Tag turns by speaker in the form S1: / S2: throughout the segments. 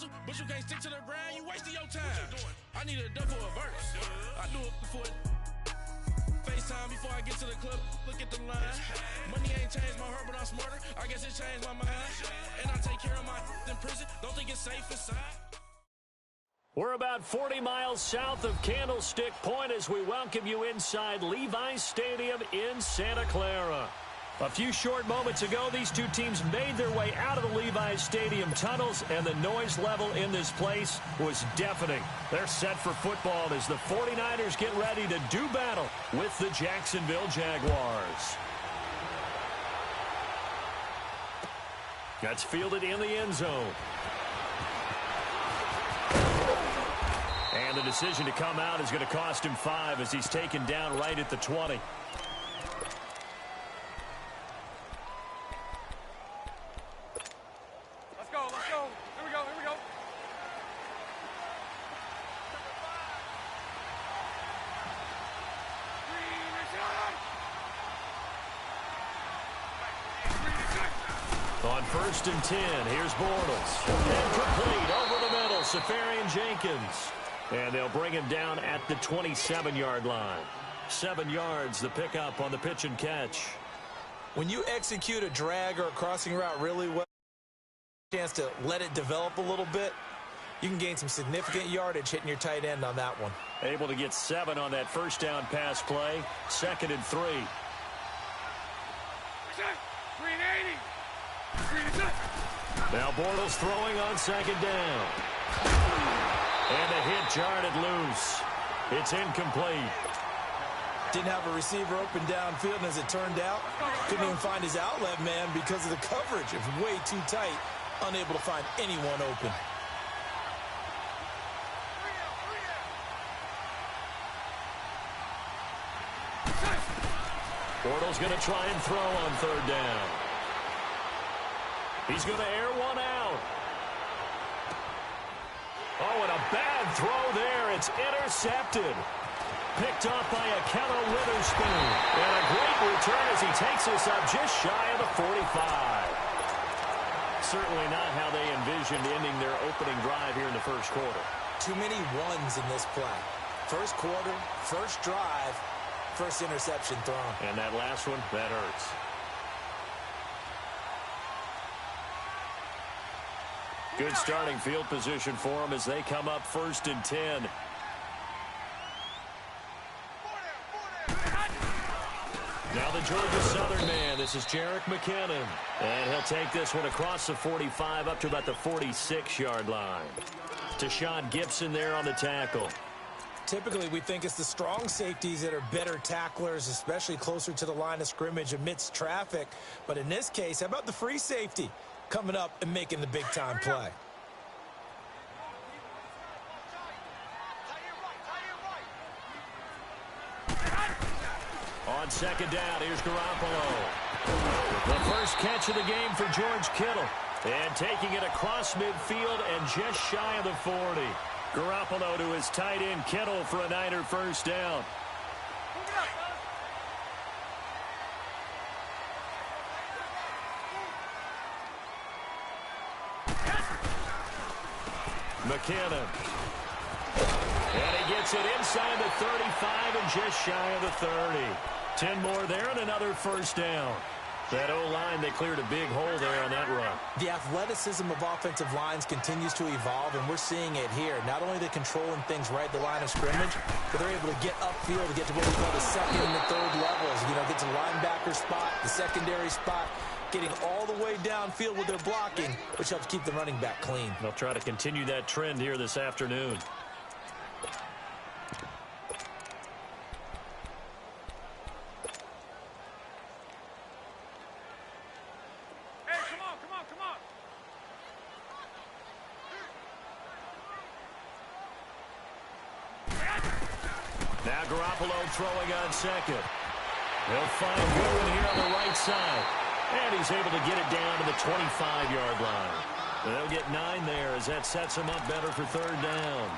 S1: hustle, but you can't stick to the grind, you wasting your time. I need a double a verse. I do it for FaceTime before I get to the club, look at the line. Money ain't changed my heart, but I'm smarter. I guess it changed my mind. And I take care of my in prison, don't think it's safe inside.
S2: We're about 40 miles south of Candlestick Point as we welcome you inside Levi's Stadium in Santa Clara. A few short moments ago, these two teams made their way out of the Levi's Stadium tunnels, and the noise level in this place was deafening. They're set for football as the 49ers get ready to do battle with the Jacksonville Jaguars. That's fielded in the end zone. And the decision to come out is going to cost him 5 as he's taken down right at the 20.
S3: Let's go. Here we go.
S2: On 1st and 10, here's Bortles. And complete over the middle, Safarian Jenkins. And they'll bring him down at the 27-yard line. 7 yards, the pickup on the pitch and catch.
S4: When you execute a drag or a crossing route really well, chance to let it develop a little bit, you can gain some significant yardage hitting your tight end on that one.
S2: Able to get 7 on that first down pass play. 2nd and 3.
S3: 380.
S2: Now Bortles throwing on 2nd down. And the hit jarred it loose. It's incomplete.
S4: Didn't have a receiver open downfield, and as it turned out, couldn't even find his outlet man because of the coverage. It was way too tight, unable to find anyone open.
S2: Bortles going to try and throw on 3rd down. He's going to air one out. Oh, and a bad throw there. It's intercepted. Picked off by Akello Witherspoon. And a great return as he takes us up just shy of the 45. Certainly not how they envisioned ending their opening drive here in the first quarter.
S4: Too many ones in this play. First quarter, first drive, first interception thrown.
S2: And that last one, that hurts. Good starting field position for them as they come up 1st and 10. Now the Georgia Southern man. This is Jerick McKinnon. And he'll take this one across the 45 up to about the 46-yard line. Tashawn Gibson there on the tackle.
S4: Typically, we think it's the strong safeties that are better tacklers, especially closer to the line of scrimmage amidst traffic. But in this case, how about the free safety coming up and making the big-time play?
S2: On 2nd down, here's Garoppolo. The first catch of the game for George Kittle. And taking it across midfield and just shy of the 40. Garoppolo to his tight end Kittle for a Niner first down. McKinnon. And he gets it inside the 35 and just shy of the 30. 10 more there and another first down. That O-line, they cleared a big hole there on that run.
S4: The athleticism of offensive lines continues to evolve, and we're seeing it here. Not only are they controlling things right at the line of scrimmage, but they're able to get upfield to get to what we call the 2nd and the 3rd levels. You know, get to the linebacker spot, the secondary spot, getting all the way downfield with their blocking, which helps keep the running back clean.
S2: They'll try to continue that trend here this afternoon. Now Garoppolo throwing on 2nd. They'll find Goodwin here on the right side. And he's able to get it down to the 25-yard line. They'll get 9 there as that sets him up better for 3rd down.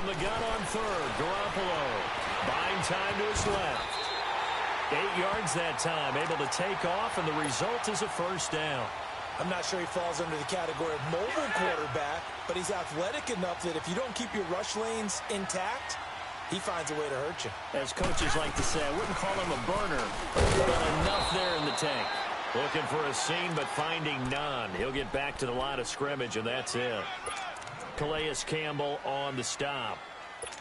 S2: From the gun on third, Garoppolo. Buying time to his left. 8 yards that time, able to take off, and the result is a first down.
S4: I'm not sure he falls under the category of mobile quarterback, but he's athletic enough that if you don't keep your rush lanes intact, he finds a way to hurt you.
S2: As coaches like to say, I wouldn't call him a burner, but enough there in the tank. Looking for a seam, but finding none. He'll get back to the line of scrimmage, and that's it. Calais Campbell on the stop.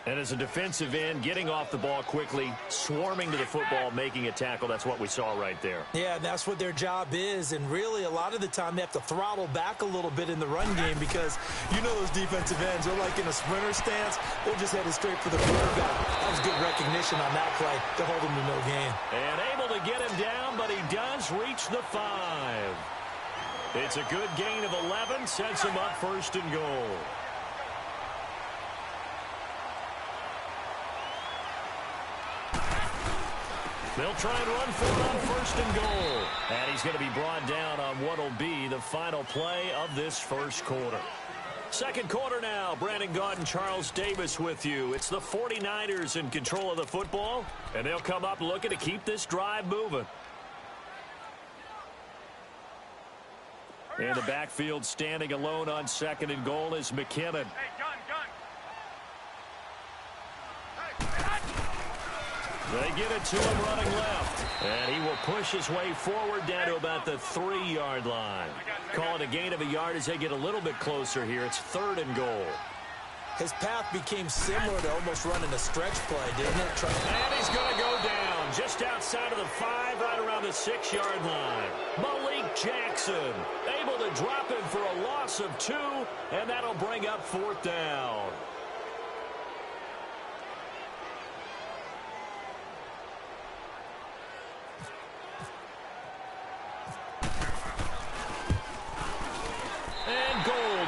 S2: And as a defensive end, getting off the ball quickly, swarming to the football, making a tackle, that's what we saw right there.
S4: Yeah, and that's what their job is. And really, a lot of the time, they have to throttle back a little bit in the run game because you know those defensive ends are like in a sprinter stance. They're just headed straight for the quarterback. That was good recognition on that play to hold him to no gain.
S2: And able to get him down, but he does reach the 5. It's a good gain of 11, sets him up first and goal. They'll try and run for it on first and goal. And he's going to be brought down on what will be the final play of this first quarter. Second quarter now. Brandon Gaudin and Charles Davis with you. It's the 49ers in control of the football, and they'll come up looking to keep this drive moving. In the backfield, standing alone on second and goal is McKinnon.
S3: Hey, gun.
S2: They get it to him running left. And he will push his way forward down to about the 3-yard line. Call it a gain of a yard as they get a little bit closer here. It's third and goal.
S4: His path became similar to almost running a stretch play, didn't it?
S2: And he's going to go down just outside of the 5, right around the 6-yard line. Malik Jackson able to drop him for a loss of 2, and that'll bring up fourth down.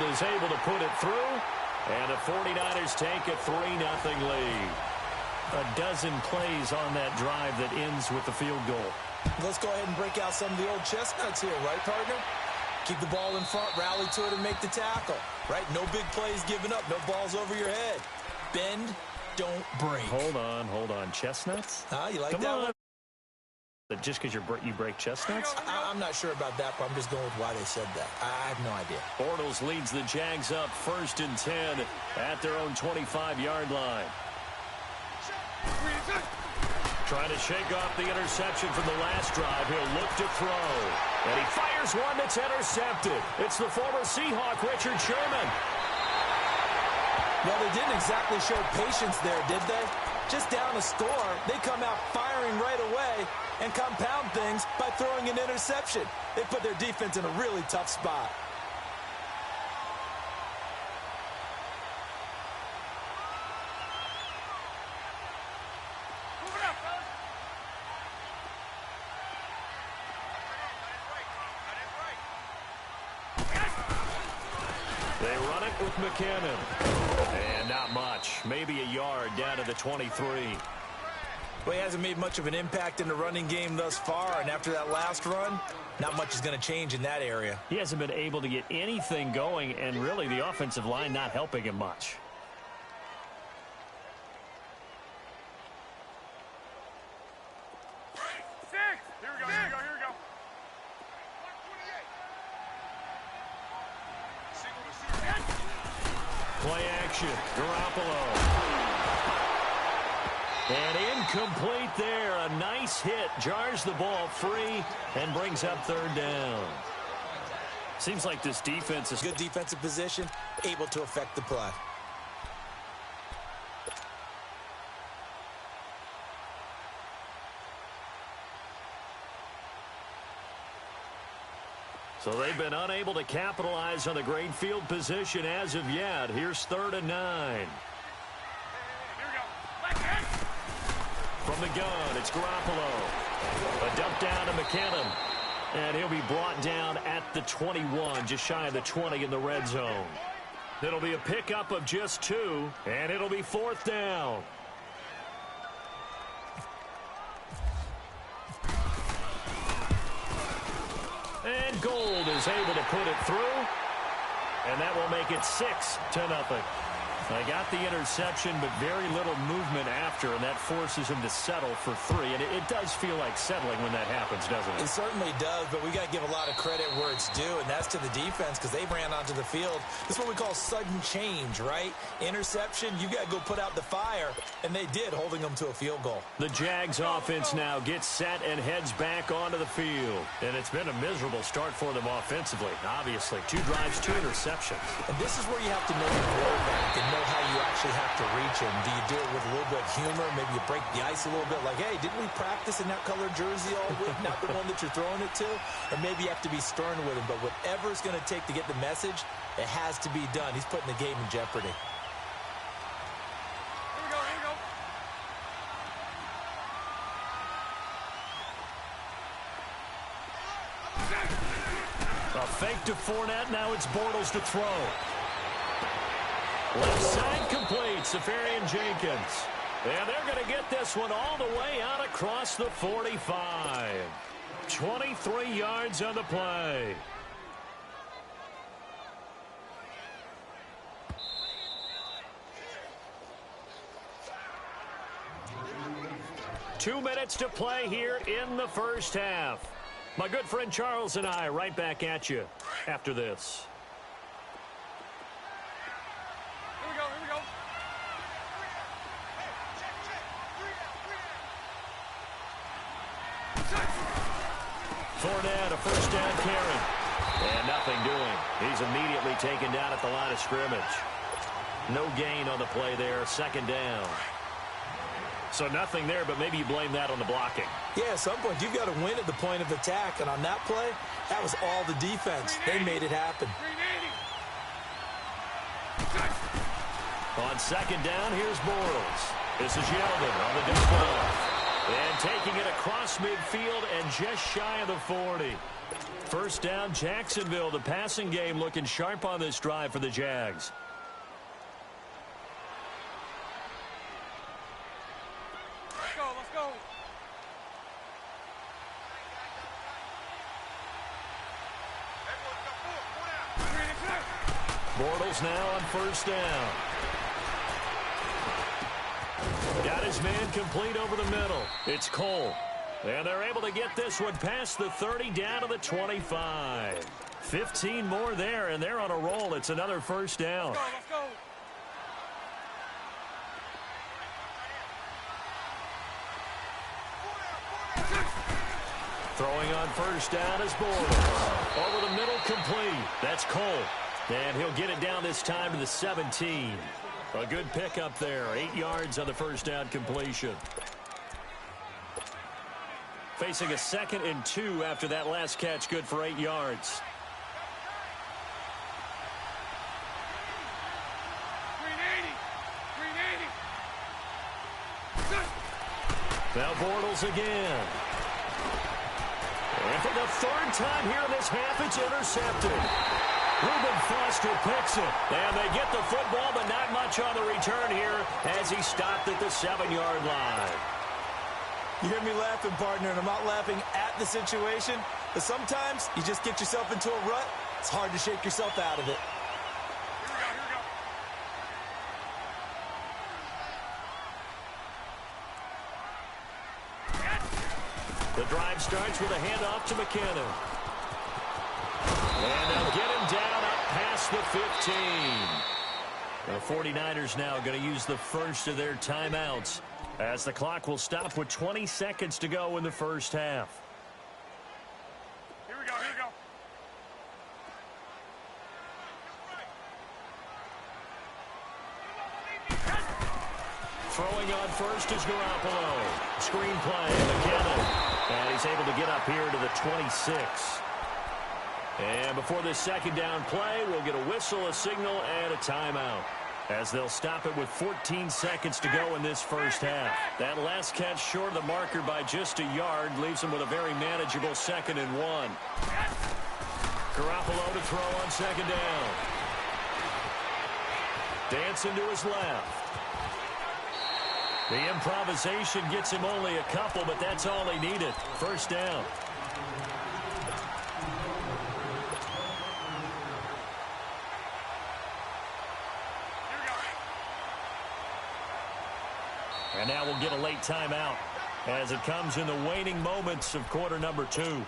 S2: Is able to put it through, and the 49ers take a 3-0 lead. A dozen plays on that drive that ends with the field goal.
S4: Let's go ahead and break out some of the old chestnuts here, right, partner? Keep the ball in front, rally to it, and make the tackle, right? No big plays given up, no balls over your head. Bend, don't break.
S2: Hold on. Chestnuts?
S4: You like
S2: Come
S4: that
S2: on.
S4: one?
S2: Just because you break chestnuts?
S4: I'm not sure about that, but I'm just going with why they said that. I have no idea.
S2: Bortles leads the Jags up first and 10 at their own 25-yard line. Trying to shake off the interception from the last drive. He'll look to throw. And he fires one that's intercepted. It's the former Seahawk, Richard Sherman.
S4: Well, they didn't exactly show patience there, did they? Just down a score, they come out firing right away and compound things by throwing an interception. They put their defense in a really tough spot.
S2: They run it with McKinnon. And not much. Maybe a yard down to the 23.
S4: Well, he hasn't made much of an impact in the running game thus far, and after that last run, not much is going to change in that area.
S2: He hasn't been able to get anything going, and really the offensive line not helping him much.
S3: Here we go.
S2: Play action. Garoppolo. And incomplete there. A nice hit. Jars the ball free and brings up third down. Seems like this defense is
S4: good defensive position, able to affect the play.
S2: So they've been unable to capitalize on the great field position as of yet. Here's 3rd and 9. From the gun, it's Garoppolo. A dump down to McKinnon. And he'll be brought down at the 21, just shy of the 20 in the red zone. It'll be a pickup of just 2, and it'll be 4th down. And Gold is able to put it through. And that will make it 6-0. They got the interception, but very little movement after, and that forces him to settle for 3. And it does feel like settling when that happens, doesn't it?
S4: It certainly does, but we got to give a lot of credit where it's due, and that's to the defense because they ran onto the field. This is what we call sudden change, right? Interception, you got to go put out the fire, and they did, holding them to a field goal.
S2: The Jags offense now gets set and heads back onto the field. And it's been a miserable start for them offensively. Obviously, 2 drives, 2 interceptions.
S4: And this is where you have to know your quarterback and know how you actually have to reach him. Do you do it with a little bit of humor? Maybe you break the ice a little bit like, hey, didn't we practice in that color jersey all week? Not the one that you're throwing it to? Or maybe you have to be stern with him. But whatever it's going to take to get the message, it has to be done. He's putting the game in jeopardy.
S2: A fake to Fournette. Now it's Bortles to throw. Left side complete. Safarian Jenkins. And they're going to get this one all the way out across the 45. 23 yards on the play. Two minutes to play here in the first half. My good friend Charles and I right back at you after this.
S3: Here we go, here we go.
S2: Fournette, a first down carry. And nothing doing. He's immediately taken down at the line of scrimmage. No gain on the play there, second down. So nothing there, but maybe you blame that on the blocking.
S4: Yeah, at some point, you've got to win at the point of attack. And on that play, that was all the defense. They made it happen.
S2: On second down, here's Bortles. This is Yeldon on the display. And taking it across midfield and just shy of the 40. First down, Jacksonville. The passing game looking sharp on this drive for the Jags.
S3: Let's go.
S2: Bortles now on first down. Got his man complete over the middle. It's Cole. And they're able to get this one past the 30 down to the 25. 15 more there, and they're on a roll. It's another first down.
S3: Let's go.
S2: Throwing on first down is Bortles. Over the middle, complete. That's Cole. And he'll get it down this time to the 17. A good pickup there. 8 yards on the first down completion. Facing a 2nd and 2 after that last catch, good for 8 yards. Now Bortles again. And for the 3rd time here in this half, it's intercepted. Reuben Foster picks it. And they get the football, but not much on the return here as he stopped at the 7-yard line.
S4: You hear me laughing, partner, and I'm not laughing at the situation, but sometimes you just get yourself into a rut. It's hard to shake yourself out of it.
S2: The drive starts with a handoff to McKinnon. And they'll get him down up past the 15. The 49ers now going to use the first of their timeouts as the clock will stop with 20 seconds to go in the first half.
S3: Here we go.
S2: Throwing on first is Garoppolo. Screen play, McKinnon. And he's able to get up here to the 26. And before this second down play, we'll get a whistle, a signal, and a timeout, as they'll stop it with 14 seconds to go in this first half. That last catch short of the marker by just a yard leaves him with a very manageable 2nd and 1. Garoppolo to throw on second down. Dancing to his left. The improvisation gets him only a couple, but that's all he needed. First down. And now we'll get a late timeout as it comes in the waning moments of quarter number 2.
S3: Move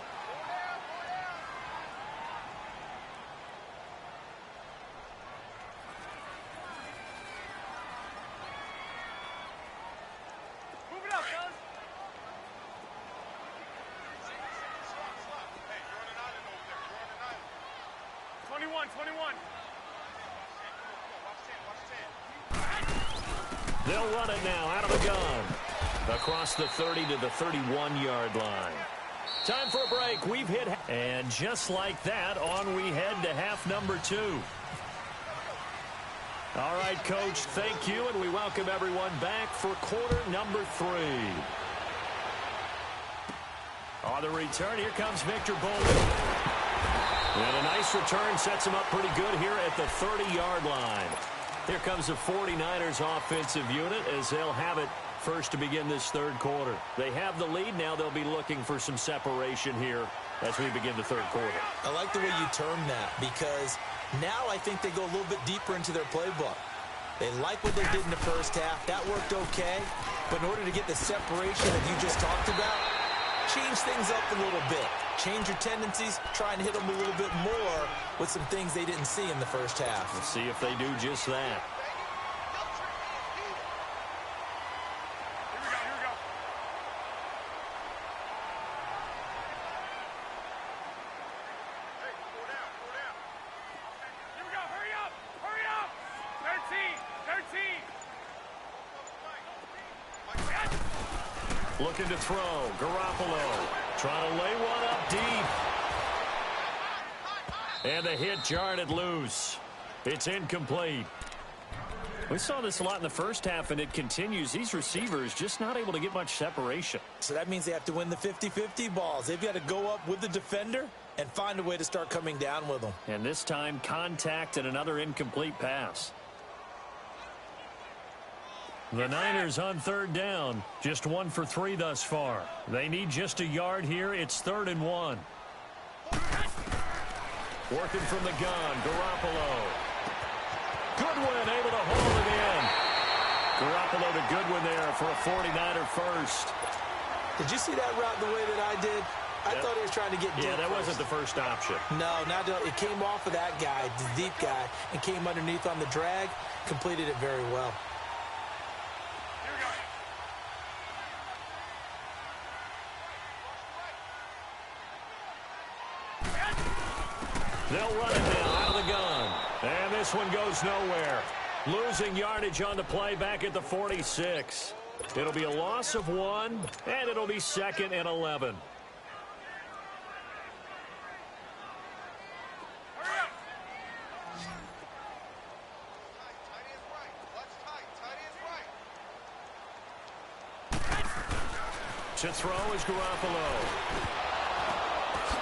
S3: it up, guys.
S5: Hey, you're on an island over there. You're on an island.
S3: 21, 21.
S2: They'll run it now out of the gun. Across the 30 to the 31-yard line. Time for a break. We've hit. And just like that, on we head to half number 2. All right, Coach, thank you, and we welcome everyone back for quarter number 3. On the return, here comes Victor Bowman. And a nice return sets him up pretty good here at the 30-yard line. Here comes the 49ers offensive unit as they'll have it first to begin this third quarter. They have the lead. Now they'll be looking for some separation here as we begin the third quarter.
S4: I like the way you term that because now I think they go a little bit deeper into their playbook. They like what they did in the first half. That worked okay. But in order to get the separation that you just talked about, change things up a little bit. Change your tendencies, try and hit them a little bit more with some things they didn't see in the first half.
S2: Let's see if they do just that.
S3: Here we go, here we go.
S5: Hey, go down, go down.
S3: Here we go, hurry up, hurry up. 13, 13.
S2: Looking to throw. Garoppolo trying to lay one up deep. And the hit jarred it loose. It's incomplete. We saw this a lot in the first half, and it continues. These receivers just not able to get much separation.
S4: So that means they have to win the 50-50 balls. They've got to go up with the defender and find a way to start coming down with them.
S2: And this time, contact and another incomplete pass. The Niners on third down. Just 1 for 3 thus far. They need just a yard here. It's 3rd and 1. Working from the gun. Garoppolo. Goodwin able to hold it in. Garoppolo to Goodwin there for a 49er first.
S4: Did you see that route the way that I did? I thought he was trying to get deep.
S2: Yeah, that
S4: first.
S2: wasn't the first option.
S4: No, it came off of that guy, the deep guy, and came underneath on the drag. Completed it very well.
S3: Here we go.
S2: They'll run it now out of the gun. And this one goes nowhere. Losing yardage on the play back at the 46. It'll be a loss of 1, and it'll be 2nd and 11.
S3: Hurry up.
S5: Tight end right. Clutch tight. Tight end right.
S2: To throw is Garoppolo.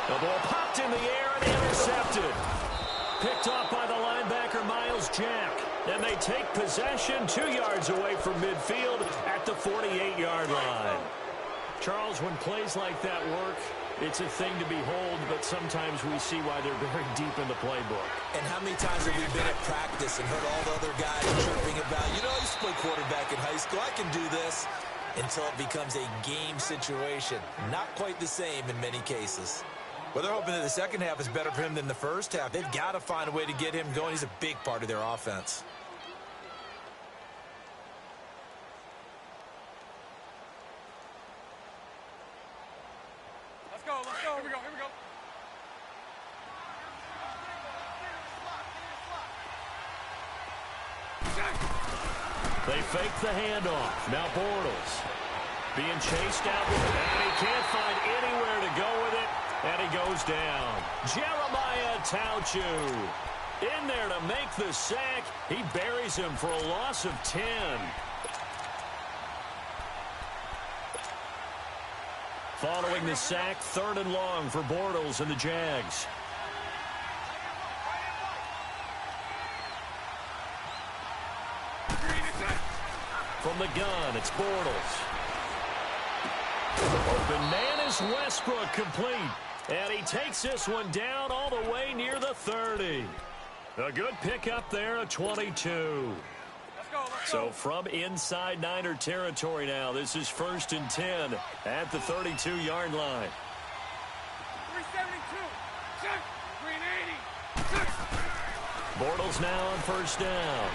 S2: The ball popped in the air and intercepted. Picked off by the linebacker, Miles Jack. And they take possession 2 yards away from midfield at the 48-yard line. Charles, when plays like that work, it's a thing to behold, but sometimes we see why they're very deep in the playbook.
S4: And how many times have we been at practice and heard all the other guys chirping about, I used to play quarterback in high school, I can do this, until it becomes a game situation. Not quite the same in many cases. Well, they're hoping that the second half is better for him than the first half. They've got to find a way to get him going. He's a big part of their offense.
S3: Let's go, let's go. Here we go, here we go.
S2: They fake the handoff. Now Bortles being chased out with it, and he can't find anywhere to go with it, and he goes down. Jeremiah Tauchu in there to make the sack. He buries him for a loss of 10. Following the sack, 3rd and long for Bortles and the Jags. From the gun, it's Bortles. Open man is Westbrook, complete. And he takes this one down all the way near the 30. A good pickup there, a 22.
S3: Let's go,
S2: So from inside Niner territory now, this is 1st and 10 at the 32-yard line.
S3: 372. Check. 380. Check.
S2: Bortles now on 1st down.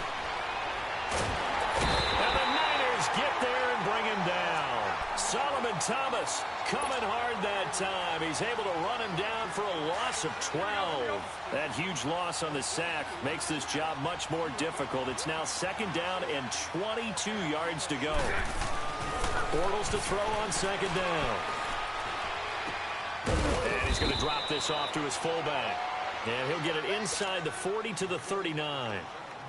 S2: And the Niners get there and bring him down. Solomon Thomas coming hard that time. He's able to run him down for a loss of 12. That huge loss on the sack makes this job much more difficult. It's now 2nd down and 22 yards to go. Bortles to throw on 2nd down. And he's going to drop this off to his fullback. And he'll get it inside the 40 to the 39.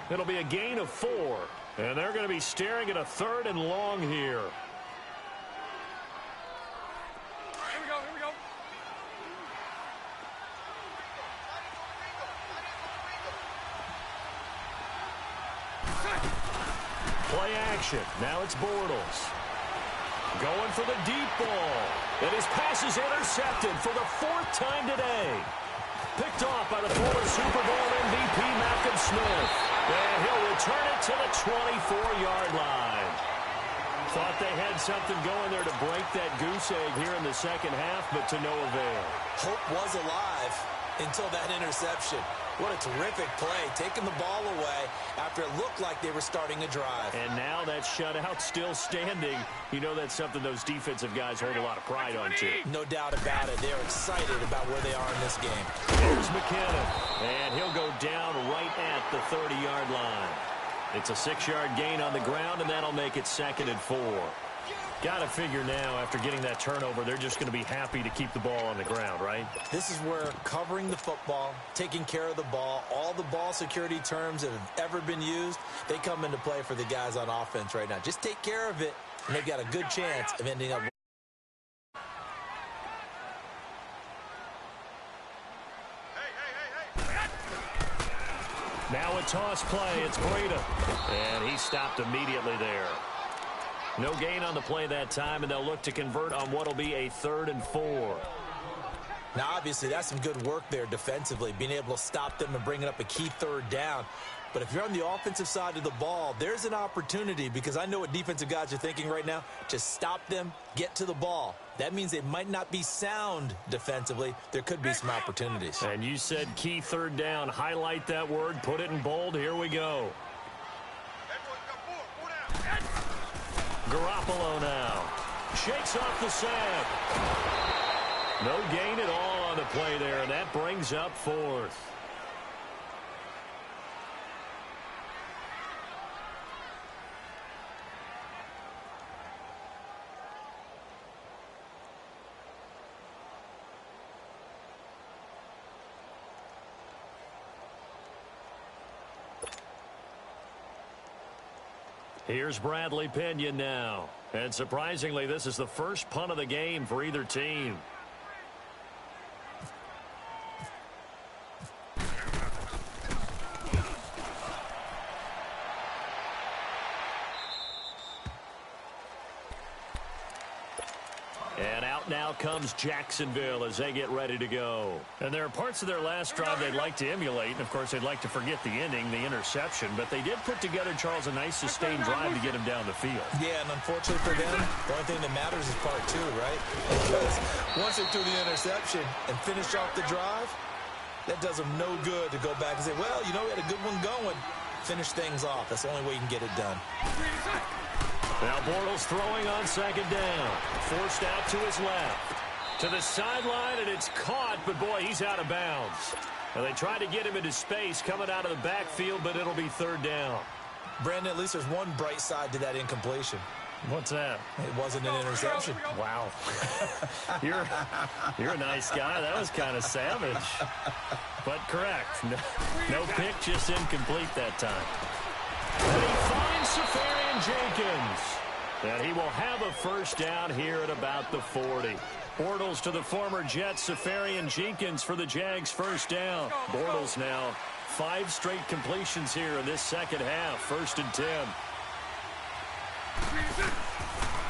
S2: It'll be a gain of 4. And they're going to be staring at a 3rd and long here.
S3: Here we go.
S2: Play action. Now it's Bortles. Going for the deep ball. And his pass is intercepted for the 4th time today. Picked off by the former Super Bowl MVP, Malcolm Smith. And he'll return it to the 24-yard line. Thought they had something going there to break that goose egg here in the second half, but to no avail.
S4: Hope was alive until that interception. What a terrific play, taking the ball away after it looked like they were starting a drive.
S2: And now that shutout still standing. You know that's something those defensive guys hold a lot of pride on, too.
S4: No doubt about it. They're excited about where they are in this game.
S2: Here's McKinnon, and he'll go down right at the 30-yard line. It's a 6-yard gain on the ground, and that'll make it 2nd and 4. Got to figure now, after getting that turnover, they're just going to be happy to keep the ball on the ground, right?
S4: This is where covering the football, taking care of the ball, all the ball security terms that have ever been used, they come into play for the guys on offense right now. Just take care of it, and they've got a good chance of ending up.
S2: Now a toss play. It's Breda. And he stopped immediately there. No gain on the play that time, and they'll look to convert on what will be a 3rd and 4.
S4: Now, obviously, that's some good work there defensively, being able to stop them and bringing up a key 3rd down. But if you're on the offensive side of the ball, there's an opportunity, because I know what defensive guys are thinking right now. Just stop them, get to the ball. That means they might not be sound defensively. There could be some opportunities.
S2: And you said key 3rd down. Highlight that word. Put it in bold. Here we go. Garoppolo now. Shakes off the sack. No gain at all on the play there, and that brings up 4th. Here's Bradley Pinion now. And surprisingly, this is the first punt of the game for either team. And out now comes Jacksonville as they get ready to go. And there are parts of their last drive they'd like to emulate. And, of course, they'd like to forget the ending, the interception. But they did put together, Charles, a nice sustained drive to get him down the field.
S4: Yeah, and unfortunately for them, the only thing that matters is part 2, right? Because once they do the interception and finish off the drive, that does them no good to go back and say, well, you know, we had a good one going. Finish things off. That's the only way you can get it done.
S2: Now Bortles throwing on 2nd down. Forced out to his left. To the sideline, and it's caught, but boy, he's out of bounds. Now they tried to get him into space coming out of the backfield, but it'll be 3rd down.
S4: Brandon, at least there's one bright side to that incompletion.
S2: What's that?
S4: It wasn't an interception.
S2: Wow. You're a nice guy. That was kind of savage. But correct. No pick, just incomplete that time. And he finds Safarian Jenkins. And he will have a 1st down here at about the 40. Bortles to the former Jets, Safarian Jenkins for the Jags' 1st down. Bortles now 5 straight completions here in this second half. 1st and 10.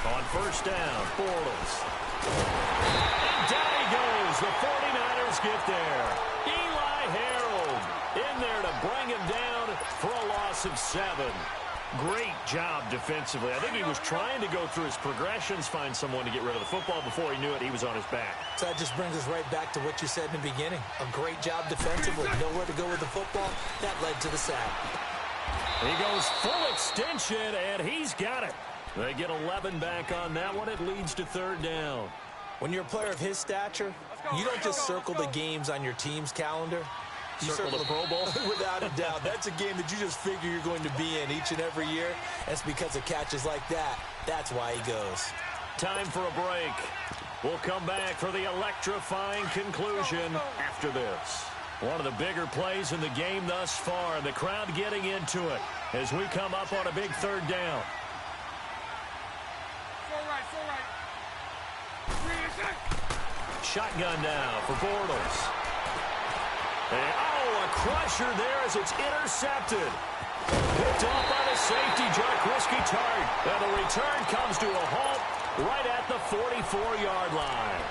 S2: On 1st down, Bortles. And down he goes. The 49ers get there. Eli Harold in there to bring him down for a loss of 7. Great job defensively. I think he was trying to go through his progressions, find someone to get rid of the football. Before he knew it, he was on his back.
S4: So that just brings us right back to what you said in the beginning. A great job defensively. Nowhere to go with the football. That led to the sack.
S2: He goes full extension, and he's got it. They get 11 back on that one. It leads to third down.
S4: When you're a player of his stature, you don't just circle the games on your team's calendar. You
S2: circle the Pro Bowl?
S4: Without a doubt. That's a game that you just figure you're going to be in each and every year. That's because of catches like that. That's why he goes.
S2: Time for a break. We'll come back for the electrifying conclusion after this. One of the bigger plays in the game thus far, and the crowd getting into it as we come up on a big third down. Shotgun now for Bortles. And, a crusher there as it's intercepted. Picked off by the safety, Jarkowski Tart. And the return comes to a halt right at the 44-yard line.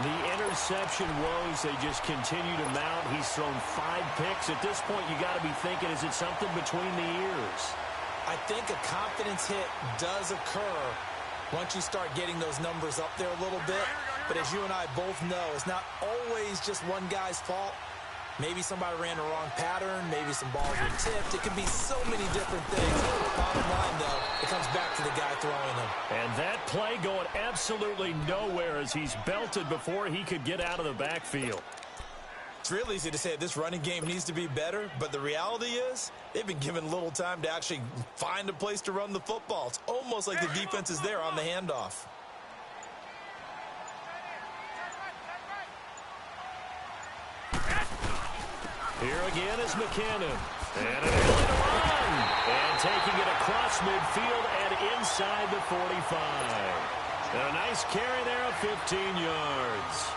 S2: The interception woes, they just continue to mount. He's thrown 5 picks. At this point, you got to be thinking, is it something between the ears?
S4: I think a confidence hit does occur once you start getting those numbers up there a little bit. But as you and I both know, it's not always just one guy's fault. Maybe somebody ran the wrong pattern. Maybe some balls were tipped. It can be so many different things. Bottom line, though, it comes back to the guy throwing them.
S2: And that play going absolutely nowhere as he's belted before he could get out of the backfield.
S4: It's real easy to say this running game needs to be better, but the reality is they've been given little time to actually find a place to run the football. It's almost like the defense is there on the handoff.
S2: Here again is McKinnon. And an ability to run. And taking it across midfield and inside the 45. And a nice carry there of 15 yards.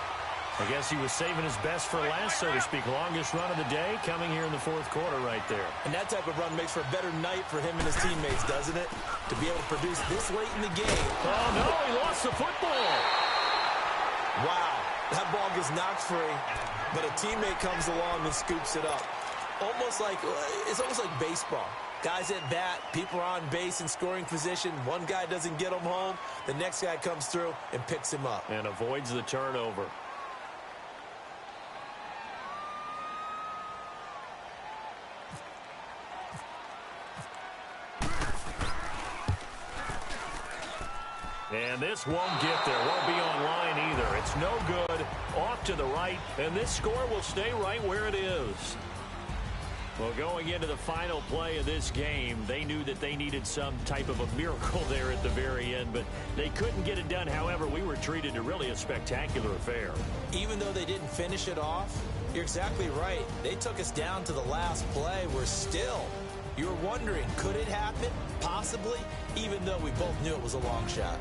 S2: I guess he was saving his best for last, so to speak. Longest run of the day coming here in the fourth quarter right there.
S4: And that type of run makes for a better night for him and his teammates, doesn't it? To be able to produce this late in the game.
S2: Oh, no, he lost the football.
S4: Wow, that ball gets knocked free, but a teammate comes along and scoops it up. It's almost like baseball. Guys at bat, people are on base in scoring position. One guy doesn't get him home. The next guy comes through and picks him up.
S2: And avoids the turnover. And this won't get there. Won't be online either. It's no good. Off to the right. And this score will stay right where it is. Well, going into the final play of this game, they knew that they needed some type of a miracle there at the very end, but they couldn't get it done. However, we were treated to really a spectacular affair.
S4: Even though they didn't finish it off, you're exactly right. They took us down to the last play. We're still, you were wondering, could it happen? Possibly, even though we both knew it was a long shot.